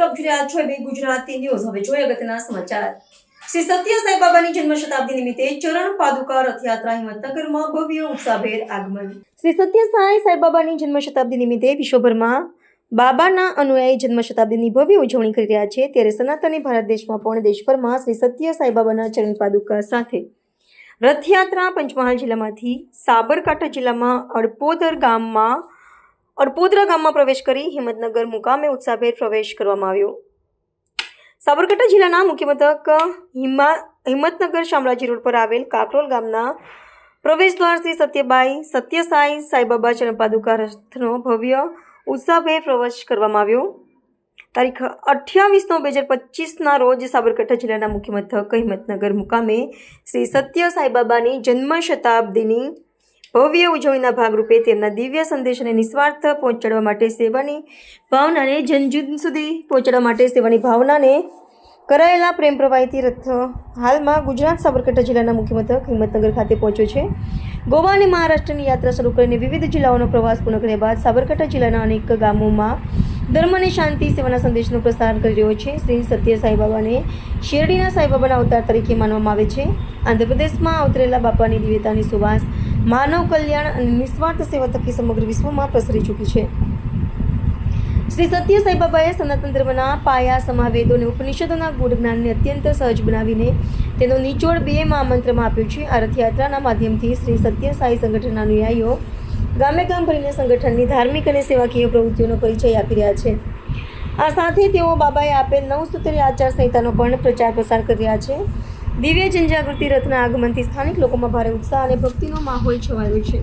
મિત્રો આપ જોઈ રહ્યા છો એબી ગુજરાતી ન્યૂઝ। હવે જોઈએ અગત્યના સમાચાર। શ્રી સત્ય સાઈ બાબાની જન્મ શતાબ્દી નિમિત્તે ચરણ પાદુકા રથયાત્રા હિંમતનગરમાં ભવ્ય ઉત્સાહભેર આગમન। શ્રી સત્ય સાઈ બાબાની જન્મ શતાબ્દી નિમિત્તે વિશ્વભરમાં બાબાના અનુયાયી જન્મ શતાબ્દીની ભવ્ય ઉજવણી કરી રહ્યા છે, ત્યારે સનાતની ભારત દેશમાં પણ દેશભરમાં શ્રી સત્ય સાઈ બાબાના ચરણ પાદુકા સાથે રથયાત્રા પંચમહાલ જિલ્લામાંથી સાબરકાંઠા જિલ્લામાં અડપોદરા ગામમાં પ્રવેશ કરી હિંમતનગર મુકામે ઉત્સાહભેર પ્રવેશ કરવામાં આવ્યો। સાબરકાંઠા જિલ્લાના મુખ્ય મથક હિંમતનગર શામળાજી રોડ પર આવેલ કાકરોલ ગામના પ્રવેશ દ્વાર શ્રી સત્ય સાઈ બાબા ચરણ પાદુકા રથનો ભવ્ય ઉત્સાહભેર પ્રવેશ કરવામાં આવ્યો। તારીખ 28/9/2025ના રોજ સાબરકાંઠા જિલ્લાના મુખ્ય મથક હિંમતનગર મુકામે શ્રી સત્ય સાઈ બાબાની જન્મ શતાબ્દીની ભવ્ય ઉજવણીના ભાગરૂપે તેમના દિવ્ય સંદેશને નિસ્વાર્થ પહોંચાડવા માટે સેવાની ભાવનાને જનજન સુધી પહોંચાડવા માટે સેવાની ભાવનાને કરાયેલા પ્રેમ પ્રવાહીથી રથ હાલમાં ગુજરાત સાબરકાંઠા જિલ્લાના મુખ્ય મથક હિંમતનગર ખાતે પહોંચ્યો છે। ગોવા અને મહારાષ્ટ્રની યાત્રા શરૂ કરીને વિવિધ જિલ્લાઓનો પ્રવાસ પૂર્ણ કર્યા બાદ સાબરકાંઠા જિલ્લાના અનેક ગામોમાં ધર્મ અને શાંતિ સેવાના સંદેશનો પ્રસાર કરી રહ્યો છે। શ્રી સત્ય સાઈ બાબાને શિરડીના સાઈ બાબાના અવતાર તરીકે માનવામાં આવે છે। આંધ્રપ્રદેશમાં અવતરેલા બાપાની દિવ્યતાની સુવાસ માનવ કલ્યાણ અને નિસ્વાર્થ સેવા થકી સમગ્ર વિશ્વમાં પ્રસરી ચૂકી છે। શ્રી સત્ય સાઈ બાબાએ સનાતન ધર્મના પાયા સમાવેદો અને ઉપનિષદોના ગૂઢ જ્ઞાનને અત્યંત સહજ બનાવીને તેનો નિચોડ 2 મહામંત્રમાં આપ્યો છે। આ રથયાત્રાના માધ્યમથી શ્રી સત્ય સાઈ સંગઠનના અનુયાયીઓ ગામે ગામ ભરીને સંગઠનની ધાર્મિક અને સેવાકીય પ્રવૃત્તિઓનો પરિચય આપી રહ્યા છે। આ સાથે તેઓ બાબાએ આપેલ 9 સૂત્રીય આચાર સંહિતાનો પણ પ્રચાર પ્રસાર કરી રહ્યા છે। દિવ્ય જનજાગૃતિ રથના આગમનથી સ્થાનિક લોકોમાં ભારે ઉત્સાહ અને ભક્તિનો માહોલ છવાયો છે।